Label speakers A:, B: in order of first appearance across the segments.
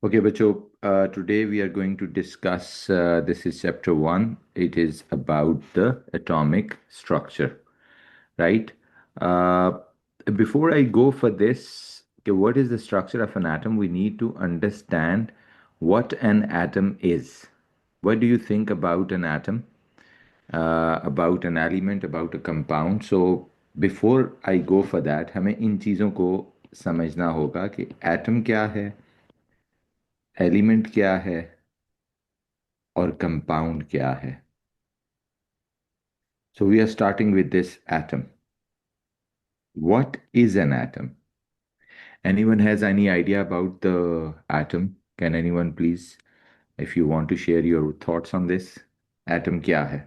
A: Okay, Bacho, today we are going to discuss, this is chapter one. It is about the atomic structure, right? Uh, Before I go for this, okay, what is the structure of an atom? We need to understand what an atom is. What do you think about an atom, about an element, about a compound? So before I go for that, हमें इन चीज़ों को समझना होगा कि atom क्या है, element क्या है और कंपाउंड क्या है. So we are starting with this atom. What is an atom? Anyone has any idea about the atom? Can anyone please, if you want to share your thoughts on this? Atom क्या है?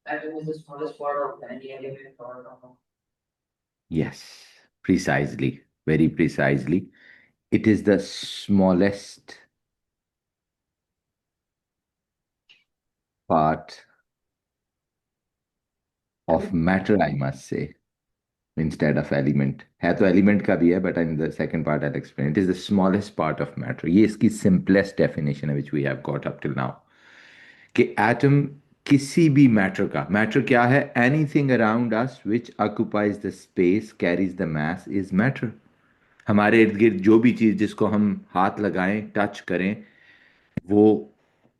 B: Atom is the smallest part of any element or atom.
A: Yes, precisely, very precisely. It is the smallest part of matter, I must say, instead of element. है तो element का भी है, but in the second part I'll explain. It is the smallest part of matter. ये इसकी simplest definition है which we have got up till now. कि atom किसी भी मैटर का, मैटर क्या है? Anything around us which occupies the space carries the mass is matter. हमारे इर्द गिर्द जो भी चीज़ जिसको हम हाथ लगाएं, टच करें, वो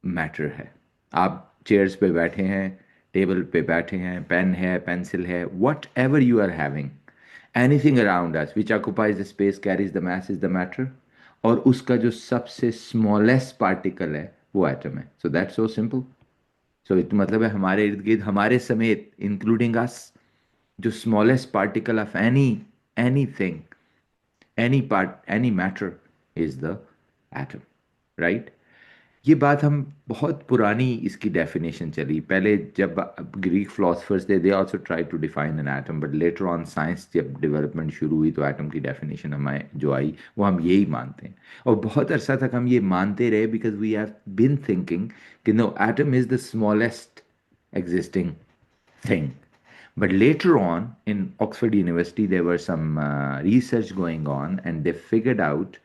A: मैटर है. आप चेयर्स पे बैठे हैं, टेबल पे बैठे हैं, पेन है, पेंसिल है, whatever you are having, anything around us which occupies the space carries the mass is the matter. और उसका जो सबसे स्मॉलेस्ट पार्टिकल है वो एटम है. So that's so simple. सो तो मतलब है हमारे इर्द गिर्द, हमारे समेत, इंक्लूडिंग अस, जो smallest particle of any thing, any part, any matter is the atom, right. ये बात हम बहुत पुरानी इसकी डेफिनेशन चली. पहले जब ग्रीक फिलोसफर्स थे, they also try to define an atom, but later on science जब डेवलपमेंट शुरू हुई तो एटम की डेफिनेशन हमें जो आई वो हम यही मानते हैं. और बहुत अरसा तक हम ये मानते रहे because we have been thinking कि no, atom is the smallest existing thing. But later on in Oxford University, there were some research going on, and they figured out,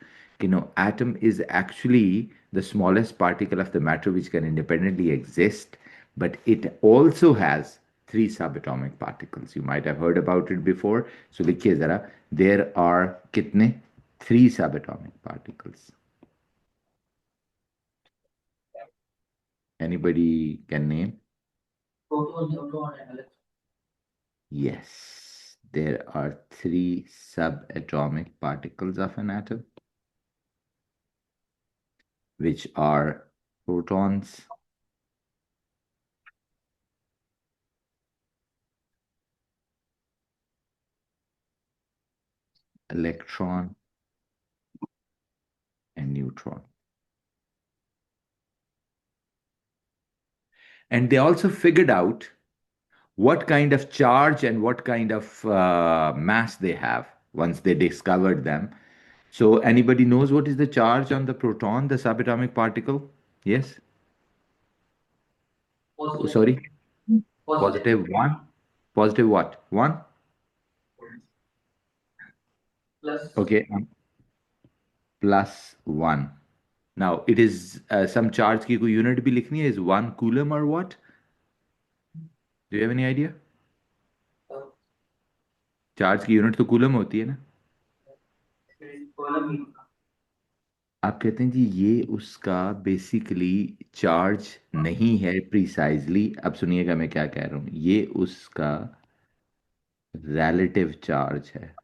A: atom is actually the smallest particle of the matter which can independently exist, but it also has three subatomic particles. You might have heard about it before. So likhiye zara, there are kitne? Three subatomic particles. Anybody can name?
B: Proton, neutron, and electron.
A: Yes, there are three subatomic particles of an atom, which are protons, electron, and neutron. And they also figured out what kind of charge and what kind of mass they have once they discovered them. So, anybody knows what is the charge on the proton, the subatomic particle? Yes? Oh,
B: Positive.
A: sorry,
B: Positive.
A: positive one. Positive what? One?
B: Plus.
A: Okay, plus one. Now, it is some charge की कोई unit भी लिखनी है, is 1 coulomb or what? Do you have any idea?
B: uh,
A: charge की unit तो coulomb होती है ना.
B: Coulomb.
A: आप कहते हैं जी ये उसका बेसिकली चार्ज नहीं है प्रिसाइजली. अब सुनिएगा मैं क्या कह रहा हूँ. ये उसका रिलेटिव चार्ज है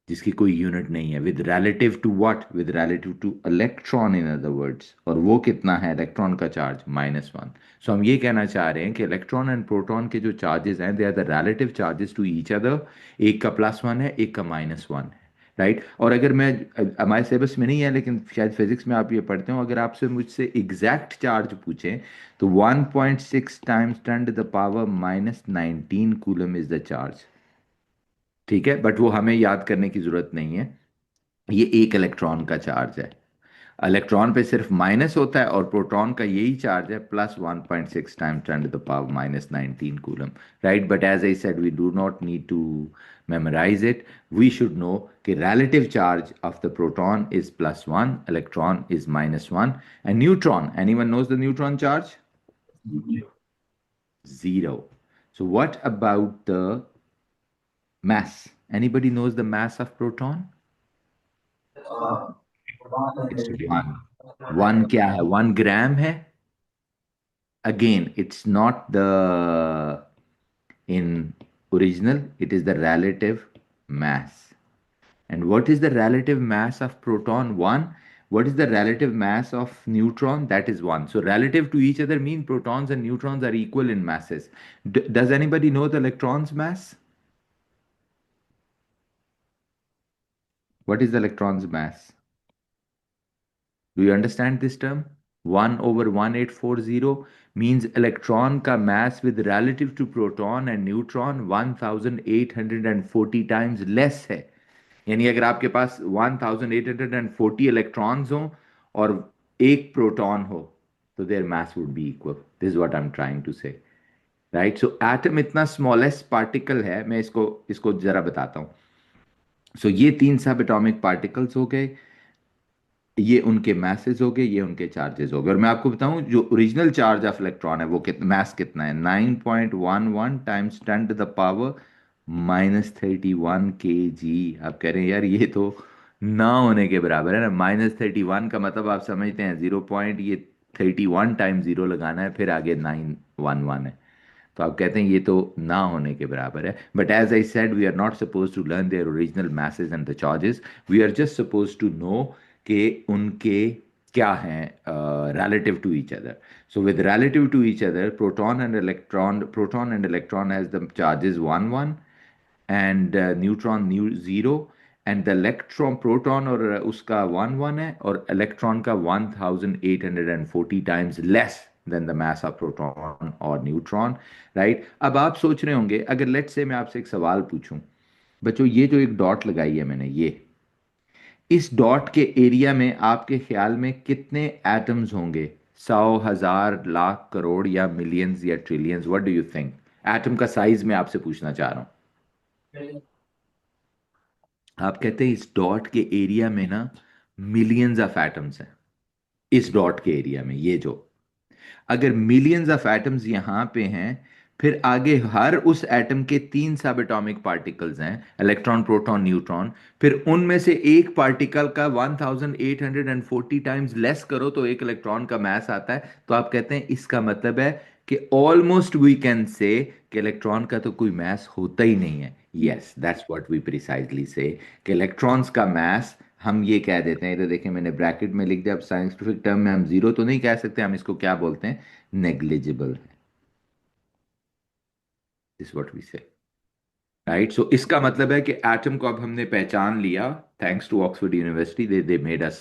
A: जिसकी कोई यूनिट नहीं है. With relative to what? With relative to electron, in other words. और वो कितना है इलेक्ट्रॉन का चार्ज? -1. सो हम ये कहना चाह रहे हैं कि इलेक्ट्रॉन एंड प्रोटॉन के जो चार्जेस हैं, they are the relative charges to each other. एक का +1 है, एक का -1 है, राइट. और अगर मैं, हमारे सिलेबस में नहीं है लेकिन शायद फिजिक्स में आप ये पढ़ते हो, अगर आपसे मुझसे एग्जैक्ट चार्ज पूछें तो 1.6 times 10 to the power -19 coulomb is the charge. ठीक है, बट वो हमें याद करने की जरूरत नहीं है. ये एक इलेक्ट्रॉन का चार्ज है. इलेक्ट्रॉन पे सिर्फ माइनस होता है और प्रोटॉन का यही चार्ज है plus 1.6 times 10 to the power minus 19 coulomb, right? But as I said we do not need to memorize it. We should know कि relative charge of the proton is +1, electron is -1, and neutron, anyone knows the neutron charge? 0. So what about the mass? Anybody knows the mass of proton? It's 1. 1 क्या है? 1 ग्राम है. Again, it's not the in original, it is the relative mass. And what is the relative mass of proton? 1. What is the relative mass of neutron? That is 1. So relative to each other mean protons and neutrons are equal in masses. Does anybody know the electron's mass? What is the electron's mass? Do you understand this term? 1 over 1840 means electron ka mass with relative to proton and neutron 1840 times less है. यानी अगर आपके पास 1840 electrons हों और एक proton हो तो their mass would be equal. This is what I am trying to say, right? So atom इतना स्मॉलेस्ट पार्टिकल है. मैं इसको इसको जरा बताता हूं. सो ये 3 सब एटॉमिक पार्टिकल्स हो गए, ये उनके मैसेज हो गए, ये उनके चार्जेस हो गए. और मैं आपको बताऊं जो ओरिजिनल चार्ज ऑफ इलेक्ट्रॉन है वो कितना मैस कितना है? 9.11 times 10 to the power -31 kg. आप कह रहे हैं यार ये तो ना होने के बराबर है ना. -31 का मतलब आप समझते हैं 0 पॉइंट, ये 31 टाइम जीरो लगाना है फिर आगे 911 है. तो आप कहते हैं ये तो ना होने के बराबर है. But as I said we are not suppose to learn their original message and the charges. We are just suppose to know कि उनके क्या हैं relative to each other. So with relative to each other, proton and electron has the charges 1 1 and neutron 0, and the electron proton और उसका 1 1 है और electron का 1840 times less than the mass of proton or neutron, right? अब आप सोच रहे होंगे अगर लेट्स से मैं आपसे एक सवाल पूछूं, बच्चों ये जो एक डॉट लगाई है मैंने, ये इस डॉट के एरिया में आपके ख्याल में कितने एटम्स होंगे? 100,000 लाख करोड़ या मिलियंस या trillions? What do you think? Atom का साइज मैं आपसे पूछना चाह रहा हूं. आप कहते हैं इस डॉट के एरिया में ना मिलियंस ऑफ एटम्स हैं. इस डॉट के एरिया में ये जो, अगर मिलियंस ऑफ एटम्स यहां पे हैं, फिर आगे हर उस एटम के 3 सब एटॉमिक पार्टिकल्स हैं, इलेक्ट्रॉन प्रोटॉन न्यूट्रॉन. फिर उनमें से एक पार्टिकल का 1840 टाइम्स लेस करो तो एक इलेक्ट्रॉन का मास आता है. तो आप कहते हैं इसका मतलब है कि ऑलमोस्ट वी कैन से कि इलेक्ट्रॉन का तो कोई मास होता ही नहीं है. Yes, that's what we precisely say कि इलेक्ट्रॉन्स का मास हम ये कह देते हैं. इधर देखिए मैंने ब्रैकेट में लिख दिया. अब साइंटिफिक टर्म में हम जीरो तो नहीं कह सकते, हम इसको क्या बोलते हैं? नेग्लिजिबल है. दिस व्हाट वी से, राइट? सो इसका मतलब है कि एटम को अब हमने पहचान लिया. Thanks to Oxford university, they made us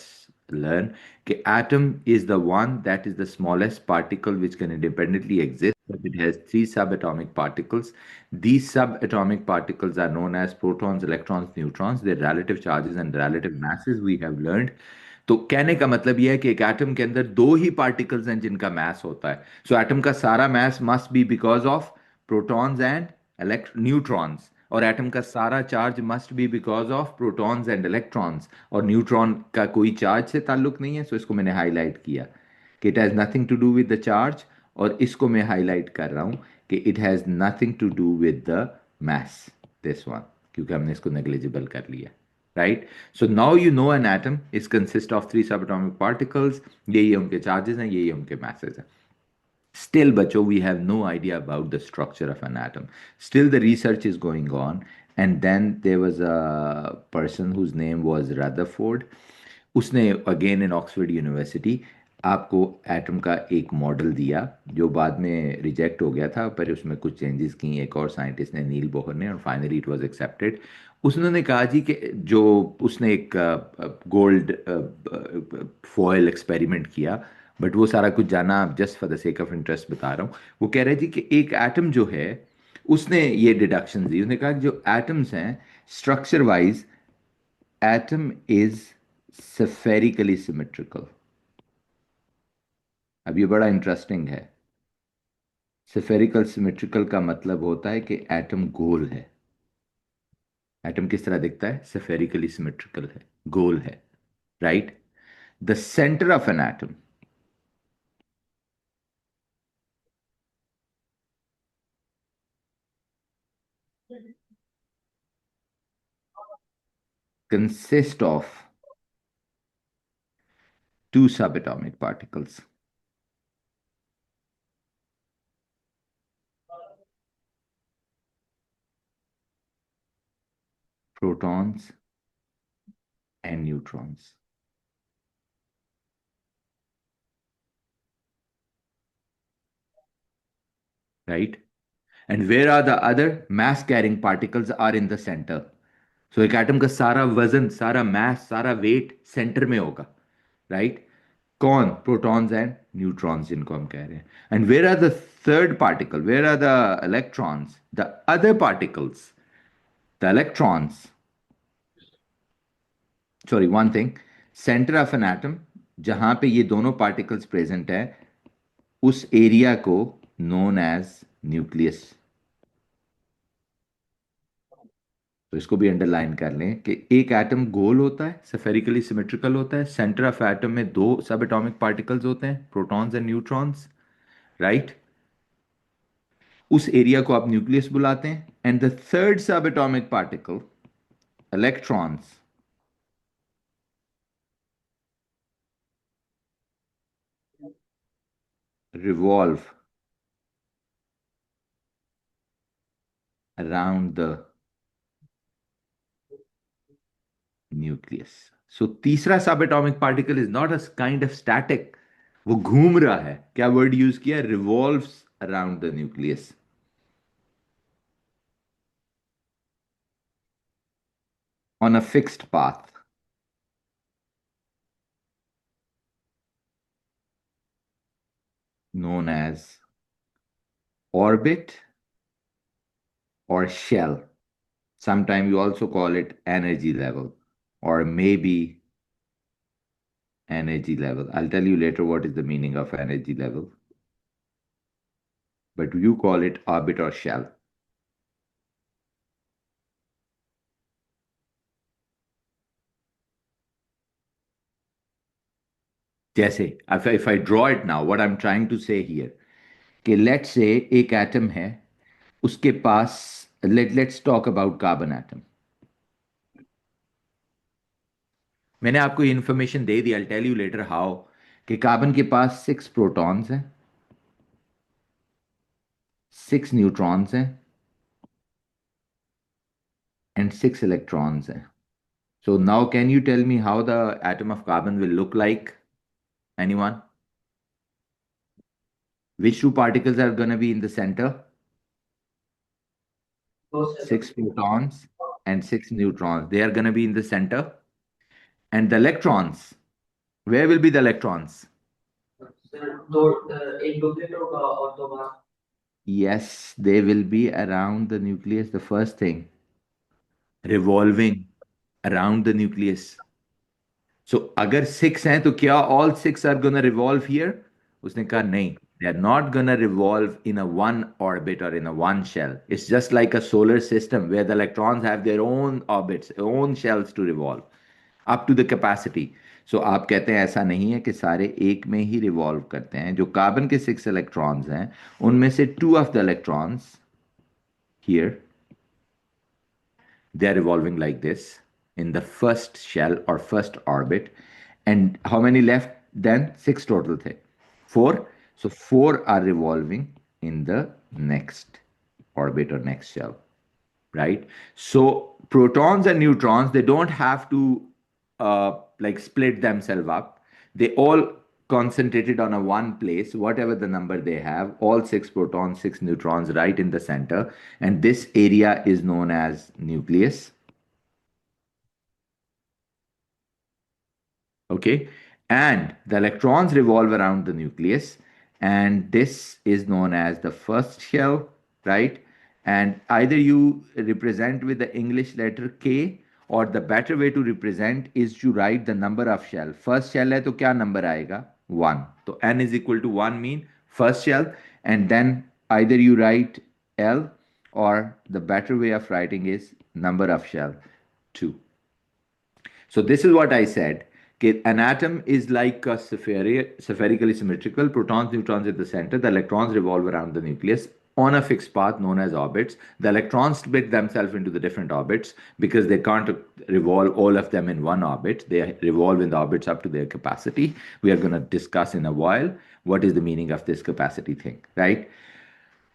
A: learn कि atom is the one that is the smallest particle which can independently exist, but it has 3 subatomic particles. These subatomic particles are known as protons, electrons, neutrons. Their relative charges and relative masses we have learned. तो कहने का मतलब यह है कि एक atom के अंदर दो ही पार्टिकल्स हैं जिनका मास होता है. सो एटम का सारा mass must be because of protons and neutrons, और एटम का सारा charge must be because of protons and electrons, और न्यूट्रॉन का कोई चार्ज से ताल्लुक नहीं है. सो इसको मैंने हाईलाइट किया कि it has nothing to do with the charge, और इसको मैं हाईलाइट कर रहा हूं कि it has nothing to do with the mass, this one, क्योंकि हमने इसको नेग्लिजिबल कर लिया. Right? So now you know an atom is consist of 3 subatomic particles. ये उनके charges हैं, ये उनके masses हैं. Still, बच्चों, we have no idea about the structure of an atom. Still, the research is going on. And then there was a person whose name was Rutherford. उसने again in Oxford university आपको atom का एक model दिया जो बाद में reject हो गया था, पर उसमें कुछ चेंजेस की एक और साइंटिस्ट ने, नील बोहर ने, और फाइनली इट वाज एक्सेप्टेड. उसने कहा जी कि जो उसने एक गोल्ड फॉयल एक्सपेरिमेंट किया, बट वो सारा कुछ जाना just for the sake of interest बता रहा हूँ. वो कह रहे जी कि एक एटम जो है, उसने ये डिडक्शन दी. उसने कहा कि जो एटम्स हैं structure wise, atom is spherically symmetrical. अब ये बड़ा इंटरेस्टिंग है। स्फेरिकल सिमेट्रिकल का मतलब होता है कि एटम गोल है। एटम किस तरह दिखता है? स्फेरिकली सिमेट्रिकल है, गोल है, right? The centre of an atom consist of two subatomic particles, protons and neutrons, right? And where are the other mass carrying particles are in the center. So एक atom का सारा वजन, सारा mass, सारा weight centre में होगा, right? कौन? Protons and neutrons जिनको हम कह रहे हैं। And where are the third particle, where are the electrons, the other particles, the electrons, sorry one thing, centre of an atom, जहां पे ये दोनों पार्टिकल्स प्रेजेंट है, उस एरिया को नोन एज न्यूक्लियस। तो इसको भी अंडरलाइन कर लें कि एक एटम गोल होता है, स्फेरिकली सिमेट्रिकल होता है, सेंटर ऑफ एटम में दो सब एटॉमिक पार्टिकल्स होते हैं, प्रोटॉन्स एंड न्यूट्रॉन्स, राइट? उस एरिया को आप न्यूक्लियस बुलाते हैं। एंड द थर्ड सब atomic particle, electrons, revolve around the nucleus. So तीसरा सब atomic particle is not a kind of static, वो घूम रहा है। क्या वर्ड यूज किया? Revolves around the nucleus on a fixed path known as orbit or shell. Sometimes you also call it energy level or maybe energy level. I'll tell you later what is the meaning of energy level, but you call it orbit or shell. जैसे if I draw it now, what I'm trying to say here, कि let's say एक atom है, उसके पास, let's talk about carbon atom. मैंने आपको ये information they the, I'll tell you later how, कि carbon के पास 6 प्रोटॉन्स हैं, 6 न्यूट्रॉन्स हैं एंड 6 इलेक्ट्रॉन्स हैं। So now can you tell me how the atom of carbon will look like? Anyone? Which two particles are going to be in the center?
B: those
A: 6 protons and 6 neutrons. They are going to be in the center. And the electrons, where will be the electrons?
B: दो एक duplicate होगा और दो बार
A: Yes, they will be around the nucleus. The first thing, revolving around the nucleus. So अगर 6 हैं तो क्या all 6 are going to revolve here? उसने कहा नहीं, they are not going to revolve in a one orbit or in a one shell. It's just like a solar system where the electrons have their own orbits, own shells to revolve up to the capacity. So आप कहते हैं ऐसा नहीं है कि सारे एक में ही रिवॉल्व करते हैं। जो कार्बन के 6 इलेक्ट्रॉन्स हैं, उनमें से 2 of the electrons here, they are revolving like this in the first shell or first orbit. And how many left then? 6 total the 4. So 4 are revolving in the next orbit or next shell, right? So protons and neutrons, they don't have to like split themselves up. They all concentrated on a one place, whatever the number they have, all 6 protons, 6 neutrons right in the center. And this area is known as nucleus. Okay. And the electrons revolve around the nucleus. And this is known as the first shell, right? And either you represent with the English letter K, or the better way to represent is to write the number of shell. First shell है तो क्या number आएगा? 1. So n is equal to 1 mean first shell, and then either you write L, or the better way of writing is number of shell 2. So this is what I said. Okay, an atom is like a spherically symmetrical, protons, neutrons at the center. The electrons revolve around the nucleus on a fixed path known as orbits. The electrons split themselves into the different orbits because they can't revolve all of them in one orbit. They revolve in the orbits up to their capacity. We are going to discuss in a while what is the meaning of this capacity thing, right?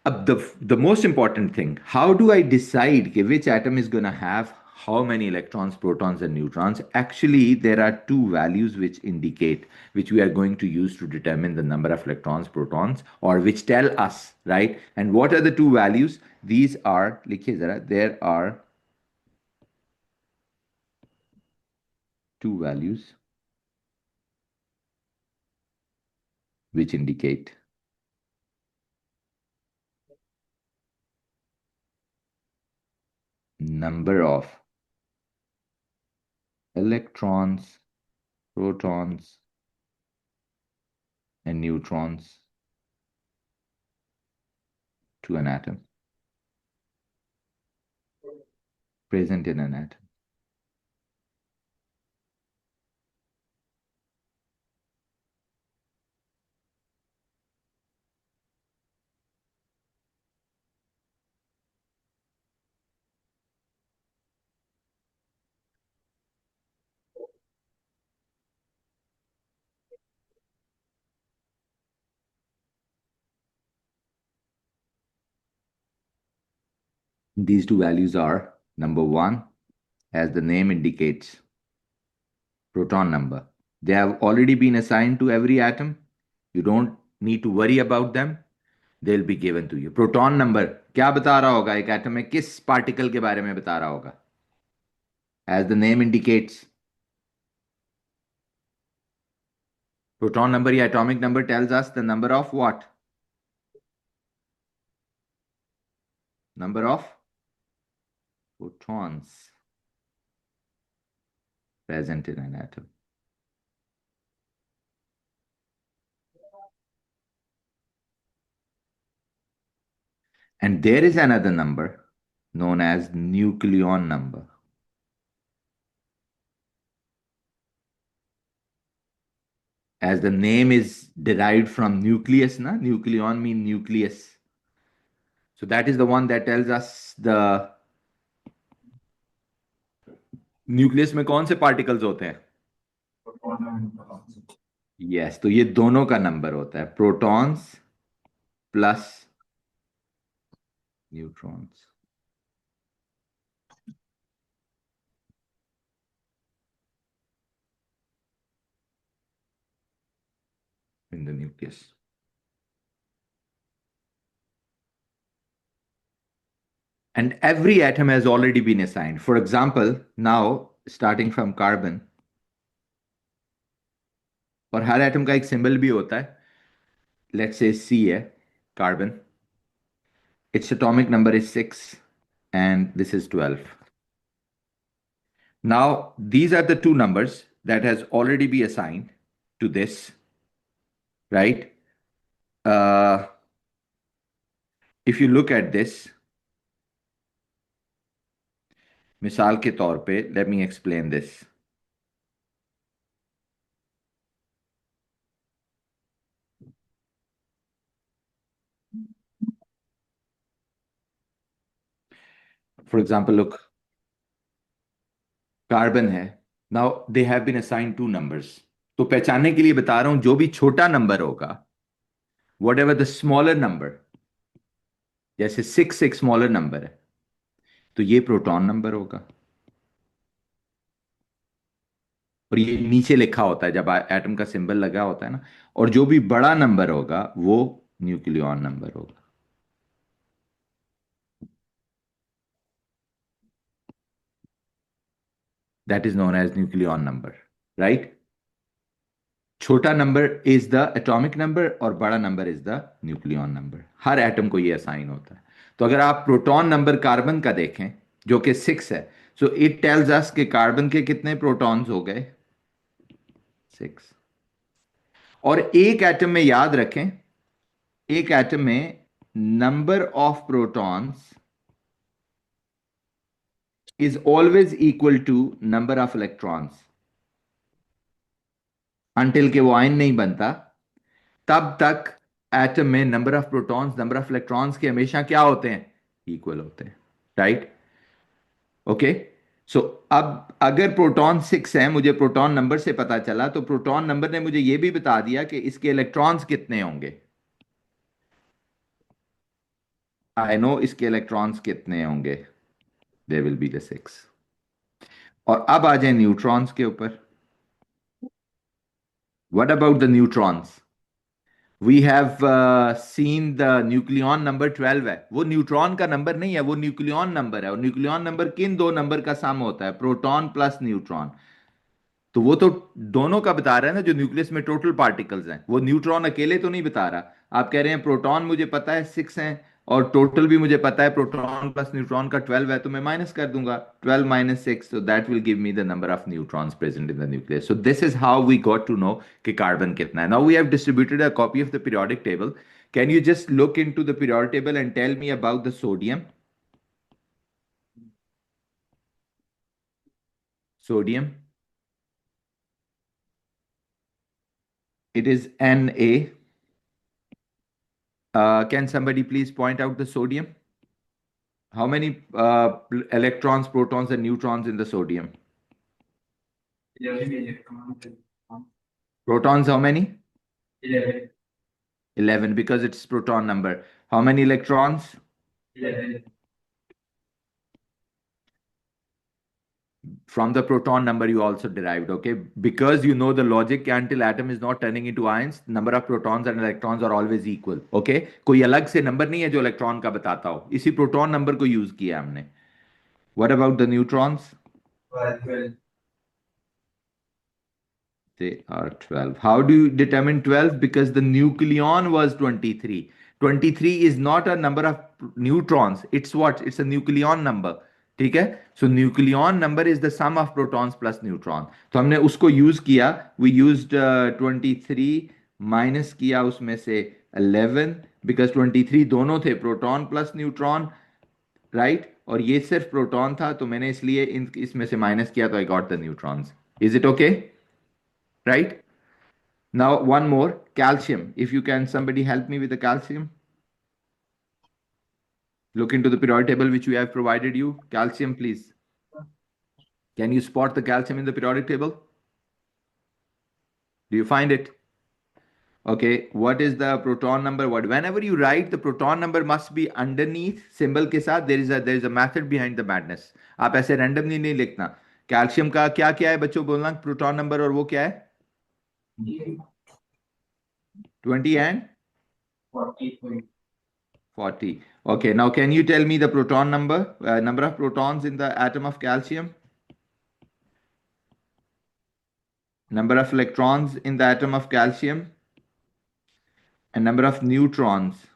A: The most important thing, how do I decide which atom is going to have how many electrons, protons, and neutrons? Actually, there are two values which indicate, which we are going to use to determine the number of electrons, protons, or which tell us, right? And what are the two values? These are, likhiye zara, there are two values which indicate number of electrons, protons, and neutrons to an atom, present in an atom. These two values are number one, as the name indicates, proton number. They have already been assigned to every atom. You don't need to worry about them. They'll be given to you. Proton number क्या बता रहा होगा एक atom में किस particle के बारे में बता रहा होगा? As the name indicates, proton number या atomic number tells us the number of what? Number of protons present in an atom. And there is another number known as nucleon number. As the name is derived from nucleus, na? Nucleon mean nucleus. So that is the one that tells us the nucleus में कौन से particles होते हैं? Yes, तो ये दोनों का number होता है, protons plus neutrons in the nucleus. And every atom has already been assigned. For example, now starting from carbon, और हर एटम का एक सिंबल भी होता है. Let's say C है, carbon. Its atomic number is 6 and this is 12. Now, these are the two numbers that has already been assigned to this, right? If you look at this, मिसाल के तौर पे, let me explain this. For example, look, carbon है. Now they have been assigned two numbers. तो पहचानने के लिए बता रहा हूं, जो भी छोटा नंबर होगा, whatever the smaller number, जैसे 6 एक स्मॉलर नंबर है, तो ये प्रोटॉन नंबर होगा. और ये नीचे लिखा होता है जब एटम का सिंबल लगा होता है ना. और जो भी बड़ा नंबर होगा वो न्यूक्लियॉन नंबर होगा. That is known as nucleon number, right? छोटा number is the atomic number और बड़ा number is the nucleon number. Her atom को ये असाइन होता है. तो अगर आप प्रोटॉन नंबर कार्बन का देखें जो कि 6 है, सो इट टेल्स अस कि कार्बन के कितने प्रोटॉन्स हो गए? 6. और एक एटम में याद रखें, एक एटम में number of protons is always equal to number of electrons, until के वो आयन नहीं बनता तब तक एटम में number of protons number of electrons के हमेशा क्या होते हैं, इक्वल होते हैं, राइट? ओके, सो अब अगर प्रोटॉन 6 है, मुझे प्रोटॉन नंबर से पता चला, तो प्रोटॉन नंबर ने मुझे यह भी बता दिया कि इसके इलेक्ट्रॉन्स कितने होंगे। आई नो इसके इलेक्ट्रॉन्स कितने होंगे, दे विल बी द 6। और अब आ जाए न्यूट्रॉन्स के ऊपर। What about the neutrons? We have seen the nucleon number 12 है, वो न्यूट्रॉन का नंबर नहीं है, वो न्यूक्लियॉन नंबर है। और न्यूक्लियॉन नंबर किन दो नंबर का सम होता है, प्रोटॉन प्लस न्यूट्रॉन। तो वो तो दोनों का बता रहा है ना, जो न्यूक्लियस में टोटल पार्टिकल्स हैं, वो न्यूट्रॉन अकेले तो नहीं बता रहा। आप कह रहे हैं प्रोटॉन मुझे पता है 6 हैं, और टोटल भी मुझे पता है प्रोटॉन प्लस न्यूट्रॉन का 12 है, तो मैं माइनस कर दूंगा 12 minus 6, so that will give me the number of neutrons present in the nucleus. So this is how we got to know कि कार्बन कितना है। Now we have distributed a copy of the periodic table. Can you just look into the periodic table and tell me about the sodium? Sodium, it is Na. Can somebody please point out the sodium? How many electrons, protons, and neutrons in the sodium?
B: 11 electrons.
A: Protons, how many?
B: 11.
A: 11, because it's proton number. How many electrons?
B: 11.
A: From the proton number you also derived, okay? Because you know the logic, until atom is not turning into ions, number of protons and electrons are always equal, okay? कोई अलग से number नहीं है जो electron का बताता हो, इसी प्रोटॉन नंबर को यूज किया हमने। What about the neutrons?
B: 12.
A: They are 12. How do you determine 12? Because the nucleon was 23. 23 is not a number of neutrons. It's what? It's a nucleon number. ठीक है? So nucleon number is the sum of protons plus neutron. तो हमने उसको use किया। We used 23 minus किया उसमें से 11, because 23 दोनों थे, प्रोटॉन प्लस न्यूट्रॉन, राइट? और ये सिर्फ प्रोटॉन था, तो मैंने इसलिए इसमें से माइनस किया, तो I got the neutrons. Is it okay? Right? Now, one more, calcium. If you can, somebody help me with the calcium. Look into the periodic table which we have provided you. Calcium, please. Can you spot the calcium in the periodic table? Do you find it? Okay, what is the proton number? What? Whenever you write, the proton number must be underneath symbol के साथ. There is a method behind the madness. आप ऐसे randomly नहीं लिखना। Calcium का क्या क्या है बच्चों, बोलना प्रोटॉन नंबर, और वो क्या है? 20 and
B: 40.
A: 40. Okay, now can you tell me the proton number, number of protons in the atom of calcium? Number of electrons in the atom of calcium? And number of neutrons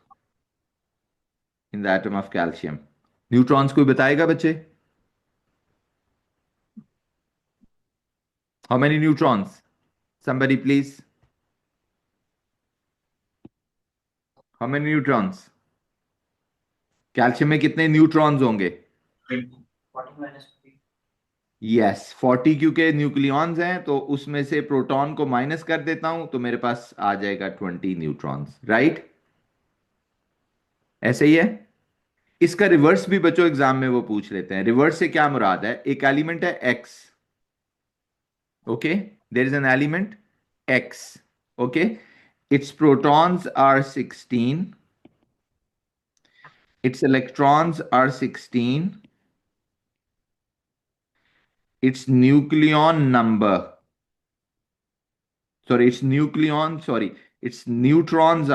A: in the atom of calcium? Neutrons कोई बताएगा बच्चे? How many neutrons? Somebody please. How many neutrons? Calcium में कितने neutrons होंगे?
B: 40 minus 3.
A: Yes, 40, क्योंकि nucleons हैं, तो उसमें से प्रोटॉन को माइनस कर देता हूं, तो मेरे पास आ जाएगा 20 न्यूट्रॉन्स, राइट? ऐसे ही है। इसका रिवर्स भी बच्चों एग्जाम में वो पूछ लेते हैं। रिवर्स से क्या मुराद है? एक एलिमेंट है X, okay, there is an element X, okay, its protons are 16, its electrons are 16, its nucleon number, its neutrons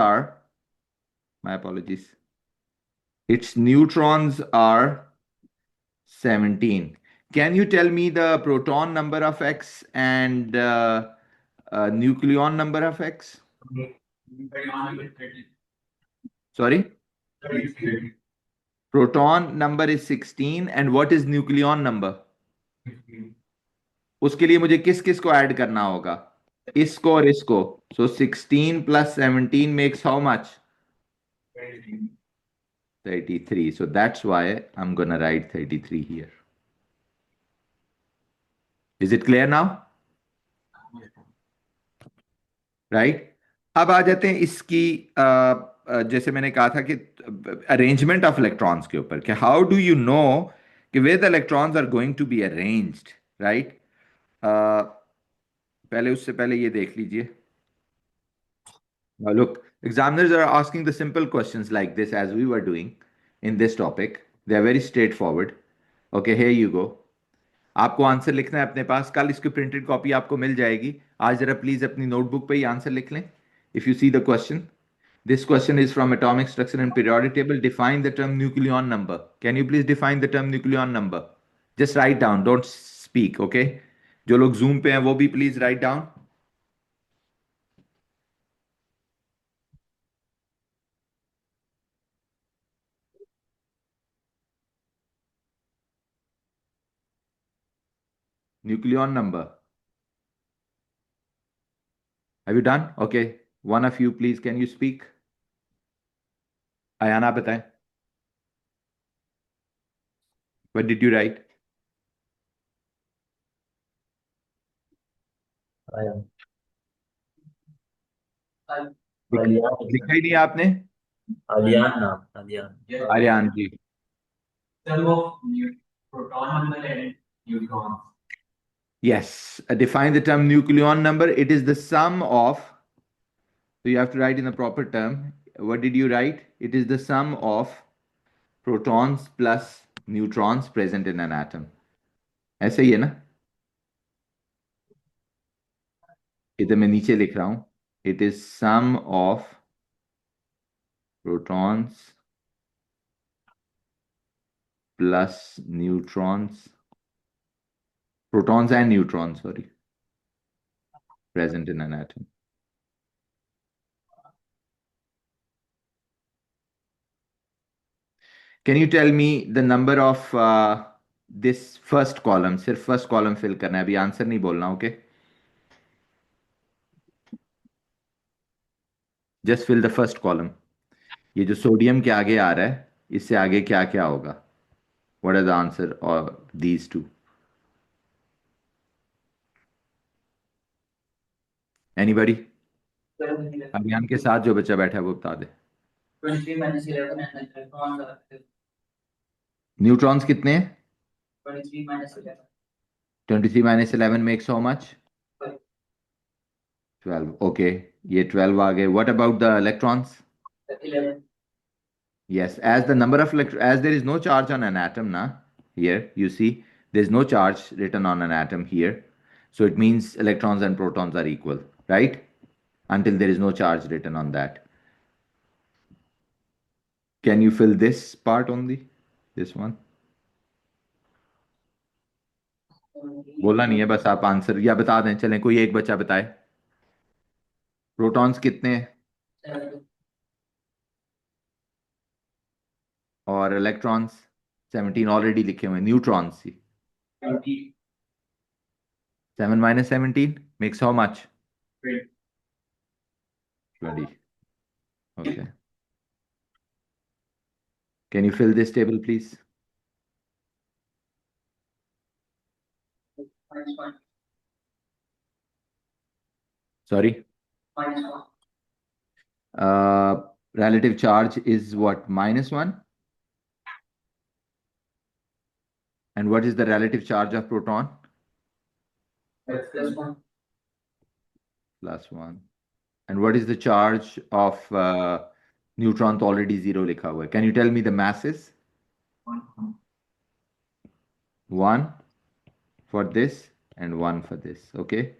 A: are, my apologies, its neutrons are 17. Can you tell me the proton number of X and nucleon number of X? Sorry? Proton number is 16 and what is nucleon number? उसके लिए मुझे किस किस को add करना होगा? इसको और इसको. So 16 plus 17 makes how much? 33. So that's why I'm gonna write 33 here. Is it clear now? Right. अब आ जाते हैं इसकी जैसे मैंने कहा था कि अरेंजमेंट ऑफ इलेक्ट्रॉन्स के ऊपर, कि हाउ डू यू नो कि way the electrons are going to be arranged. Right. पहले उससे पहले ये देख लीजिए. Now look, examiners are asking the simple questions like this as we were doing in this topic. They are very straightforward. Okay, here you go. आपको answer लिखना है अपने पास. कल इसकी प्रिंटेड कॉपी आपको मिल जाएगी. आज जरा प्लीज अपनी नोटबुक पे ही आंसर लिख लें. If you see the question, this question is from atomic structure and periodic table. Define the term nucleon number. Can you please define the term nucleon number? Just write down, don't speak, okay? जो लोग Zoom पे हैं वो भी please write down. Nucleon number. Have you done? Okay. One of you, please, can you speak? Ayana, बताएं. What did you write?
C: Aliyan.
A: लिखा ही नहीं आपने.
C: आलियान नाम आलियान.
A: आर्यन जी.
B: Sum of proton number and neutrons.
A: Yes. Define the term nucleon number. It is the sum of. So you have to write in the proper term. What did you write? It is the sum of protons plus neutrons present in an atom. ऐसा ही है ना. इधर मैं नीचे लिख रहा हूं. It is sum of protons plus neutrons, protons and neutrons, sorry, present in an atom. Can you tell me the number of this first column? सिर्फ first column fill करना है, अभी आंसर नहीं बोलना, okay? Just fill the first column. ये जो sodium के आगे आ रहा है, इससे आगे क्या क्या होगा? What are the answer of these two? Anybody? अभियान के साथ जो बच्चा बैठा है वो बता दे.
B: 23 minus 11 and then electrons are
A: neutrons कितने हैं?
B: 23 minus 11.
A: 23 minus 11 makes how much? 12. Okay, ये 12 आ गए. What about the electrons?
B: 11.
A: Yes, as the number of as there is no charge on an atom, na, here you see there's no charge written on an atom here, so it means electrons and protons are equal, right? Until there is no charge written on that. Can you fill this part only? This one? बोला नहीं है, बस आप answer या बता दें. चलें, कोई एक बच्चा बताए. प्रोटॉन्स कितने हैं और इलेक्ट्रॉन्स? 17 ऑलरेडी लिखे हुए. Neutrons
B: 20.
A: 7 minus 17 makes how much? 20. Okay. Can you fill this table, please?
B: Minus 1.
A: Sorry.
B: Minus 1.
A: Relative charge is what? -1? And what is the relative charge of proton?
B: Plus 1.
A: +1. And what is the charge of neutron? तो already 0 लिखा हुआ है. Can you tell me the masses? 1 for this and 1 for this. Okay.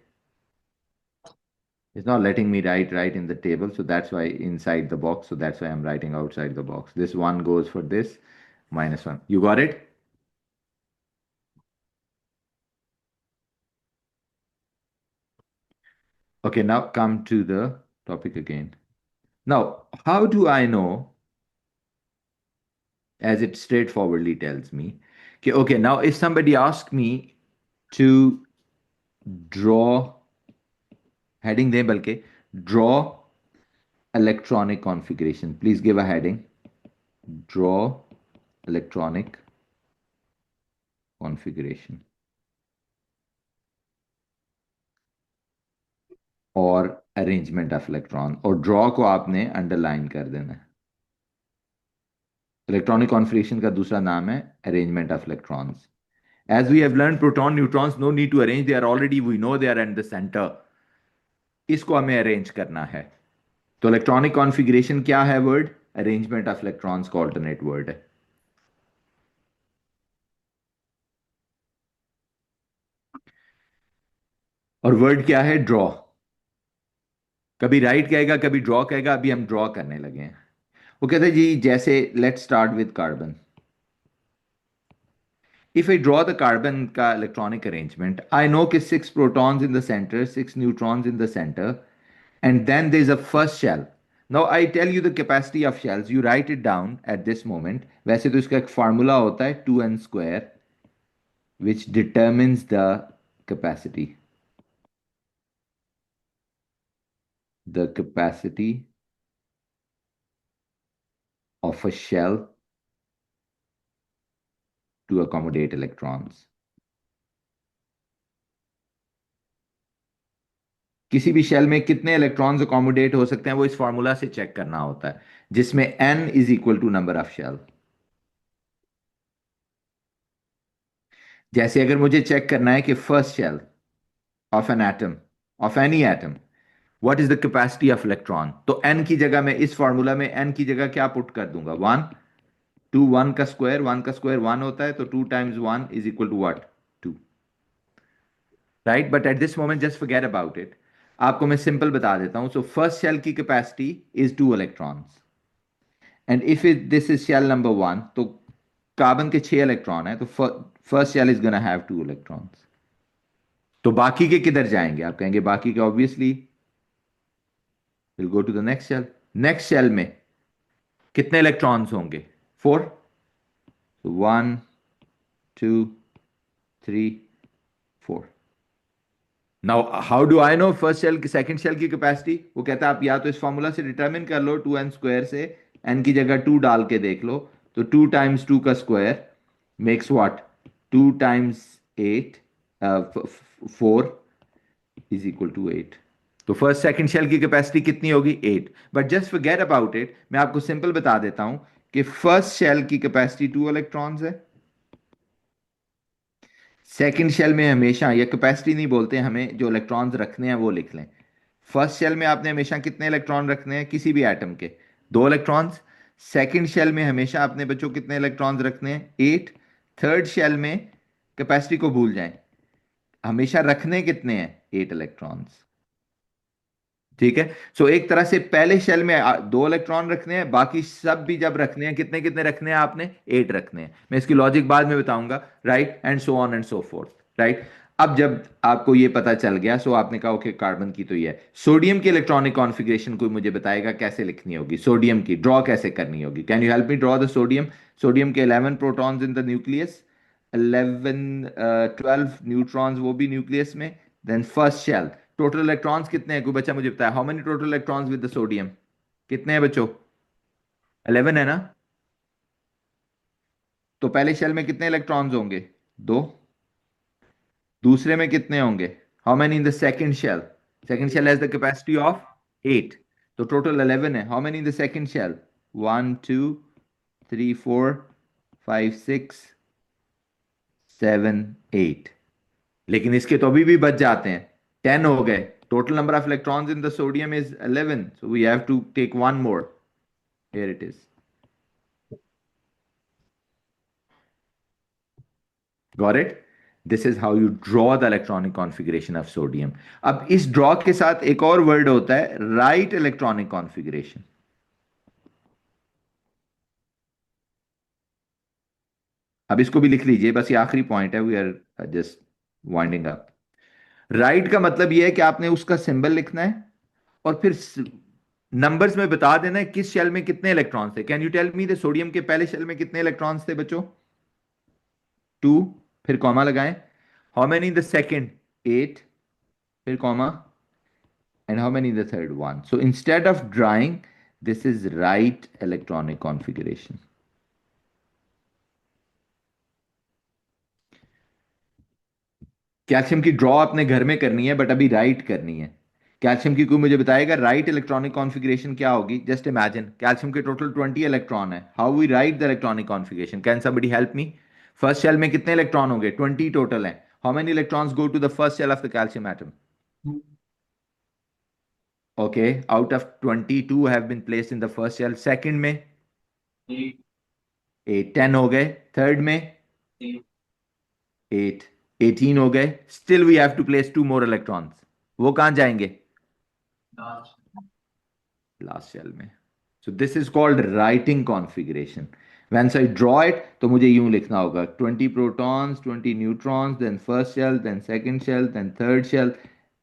A: It's not letting me write right in the table, so that's why inside the box. So that's why I'm writing outside the box. This 1 goes for this, -1. You got it? Okay, now come to the topic again. Now, how do I know, as it straightforwardly tells me, okay, now if somebody asks me to draw, heading दें बल्कि draw electronic configuration, please give a heading, draw electronic configuration और arrangement of electron, और draw को आपने underline कर देना है। Electronic configuration का दूसरा नाम है arrangement of electrons. As we have learned, proton, neutrons, no need to arrange. They are already, we know they are in the center. इसको हमें अरेंज करना है। तो इलेक्ट्रॉनिक कॉन्फ़िगरेशन क्या है वर्ड? अरेंजमेंट ऑफ इलेक्ट्रॉन्स का ऑल्टरनेट वर्ड है। और वर्ड क्या है? ड्रॉ। कभी राइट कहेगा, कभी ड्रॉ कहेगा, अभी हम ड्रॉ करने लगे हैं। वो कहते हैं जी, जैसे let's start with carbon. If I draw the carbon का electronic arrangement, I know कि 6 protons in the center, 6 neutrons in the center, and then there's a first shell. Now I tell you the capacity of shells. You write it down at this moment. वैसे तो इसका एक formula होता है 2n square, which determines the capacity. The capacity of a shell to accommodate electrons. किसी भी shell में कितने इलेक्ट्रॉन्स अकोमोडेट हो सकते हैं वो इस फार्मूला से चेक करना होता है, जिसमें n is equal to number of shell. जैसे अगर मुझे चेक करना है कि first shell of an atom, of any atom, what is the capacity of electron, तो n की जगह मैं इस फार्मूला में n की जगह क्या पुट कर दूंगा? 1। 2, 1 का स्क्वायर, 1 का स्क्वायर 1 होता है, तो 2 times 1 is equal to what? 2। Right, but at this moment just forget about it. आपको मैं सिंपल बता देता हूं। सो फर्स्ट शेल की capacity is 2 electrons, and if it this is shell number 1, तो कार्बन के 6 इलेक्ट्रॉन है, तो first shell is gonna have 2 electrons. तो बाकी के किधर जाएंगे? आप कहेंगे बाकी के obviously will go to the next shell. Next shell में कितने इलेक्ट्रॉन्स होंगे? 4। 1, 2, 3, 4। Now how do I know first shell की सेकंड शेल की कैपेसिटी? वो कहता है आप या तो इस फॉर्मूला से डिटरमिन कर लो, 2n स्क्वायर से n की जगह 2 डाल के देख लो, तो 2 टाइम्स 2 का square makes what? 2 times 8, 4 is equal to 8। तो फर्स्ट सेकंड शेल की कैपेसिटी कितनी होगी? 8। But just forget about it, मैं आपको सिंपल बता देता हूं कि फर्स्ट शेल की कैपेसिटी 2 इलेक्ट्रॉन्स है। सेकंड शेल में हमेशा, या कैपेसिटी नहीं बोलते, हमें जो इलेक्ट्रॉन्स रखने हैं वो लिख लें। फर्स्ट शेल में आपने हमेशा कितने इलेक्ट्रॉन रखने हैं किसी भी एटम के? 2 इलेक्ट्रॉन्स। सेकंड शेल में हमेशा अपने बच्चों कितने इलेक्ट्रॉन्स रखने हैं? 8। थर्ड शेल में कैपेसिटी को भूल जाएं, हमेशा रखने कितने हैं? 8 इलेक्ट्रॉन्स। ठीक है। सो एक तरह से पहले शेल में 2 इलेक्ट्रॉन रखने हैं, बाकी सब भी जब रखने हैं, कितने कितने रखने हैं आपने? 8 रखने हैं। मैं इसकी लॉजिक बाद में बताऊंगा। Right, and so on and so fourth. Right. अब जब आपको ये पता चल गया, सो आपने कहा ओके कार्बन की तो ये है। सोडियम की इलेक्ट्रॉनिक कॉन्फ़िगरेशन कोई मुझे बताएगा कैसे लिखनी होगी? सोडियम की ड्रॉ कैसे करनी होगी? Can you help me draw the sodium? Sodium के 11 protons in the nucleus, 11 12 neutrons वो भी न्यूक्लियस में। Then first shell, total electrons कितने हैं? कोई बच्चा मुझे बताया, how many total electrons with the sodium? कितने हैं बच्चों? 11 है ना? तो पहले शेल में कितने इलेक्ट्रॉन्स होंगे? 2। दूसरे में कितने होंगे? How many in the second shell? Second shell has the capacity of 8, तो टोटल 11 है। How many in the second shell? 1, 2, 3, 4, 5, 6, 7, 8। लेकिन इसके तो अभी भी बच जाते हैं, 10 हो गए। Total number of electrons in the sodium is 11, so we have to take one more. Here it is. Got it? This is how you draw the electronic configuration of sodium. अब इस ड्रॉ के साथ एक और word होता है, right electronic configuration. अब इसको भी लिख लीजिए, बस ये आखिरी पॉइंट है, we are just winding up. Right का मतलब ये है कि आपने उसका सिंबल लिखना है और फिर नंबर्स में बता देना है किस शेल में कितने इलेक्ट्रॉन्स थे। Can you tell me the sodium के पहले शेल में कितने इलेक्ट्रॉन्स थे बच्चों? 2, फिर कॉमा लगाएं। How many in the second? 8, फिर comma. And how many in the third one? So instead of drawing, this is right electronic configuration. Calcium की ड्रॉ अपने घर में करनी है बट अभी राइट करनी है। कैल्शियम की कोई मुझे बताएगा राइट इलेक्ट्रॉनिक कॉन्फ़िगरेशन क्या होगी? जस्ट इमेजिन कैल्शियम के टोटल 20 इलेक्ट्रॉन है। How we write the electronic configuration? Can somebody help me? First shell में कितने इलेक्ट्रॉन होंगे? 20 टोटल है। How many electrons go to the first shell of the calcium atom? Okay, out of 22 have been placed in the first shell. Second में 8, 10 हो गए। Third में 8, 18 हो गए। Still we have to place 2 more electrons. वो कहां जाएंगे? Last shell में। So this is called writing configuration. Once I draw it, तो मुझे यूं लिखना होगा 20 protons, 20 neutrons, then first shell, then second shell, then third shell,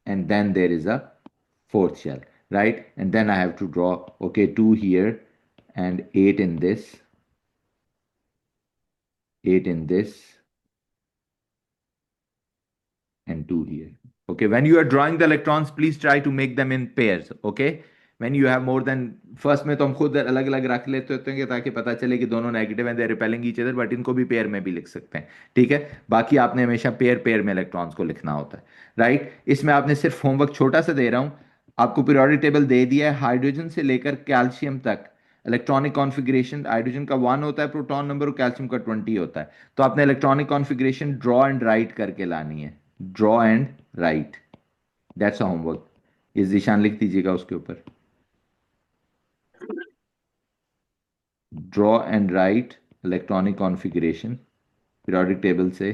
A: and then there is a fourth shell, right? And then I have to draw, okay, 2 here and 8 in this, 8 in this, and 2 here. Okay, when you are drawing the electrons, please try to make them in pairs. Okay, when you have more than, first में तो हम खुद अलग अलग रख लेते होते हैं ताकि पता चले कि दोनों नेगेटिव हैं, दे रिपेलिंग ईच अदर, बट इनको भी पेयर में भी लिख सकते हैं। ठीक है, बाकी आपने हमेशा पेयर पेयर में इलेक्ट्रॉन्स को लिखना होता है, राइट? इसमें आपने सिर्फ होमवर्क छोटा सा दे रहा हूं, आपको पीरियोडिक टेबल दे दिया है। हाइड्रोजन से लेकर कैल्शियम तक इलेक्ट्रॉनिक कॉन्फ़िगरेशन, हाइड्रोजन का 1 होता है प्रोटॉन नंबर और कैल्शियम का 20 होता है। तो आपने electronic configuration draw and right करके लानी है। Draw and right, that's a homework. इस निशान लिख दीजिएगा उसके ऊपर। Draw and right electronic configuration periodic table से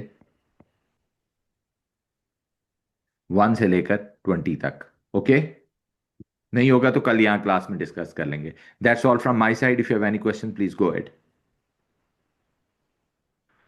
A: 1 से लेकर 20 तक। ओके, नहीं होगा तो कल यहां क्लास में डिस्कस कर लेंगे। That's all from my side. If you have any question please go ahead.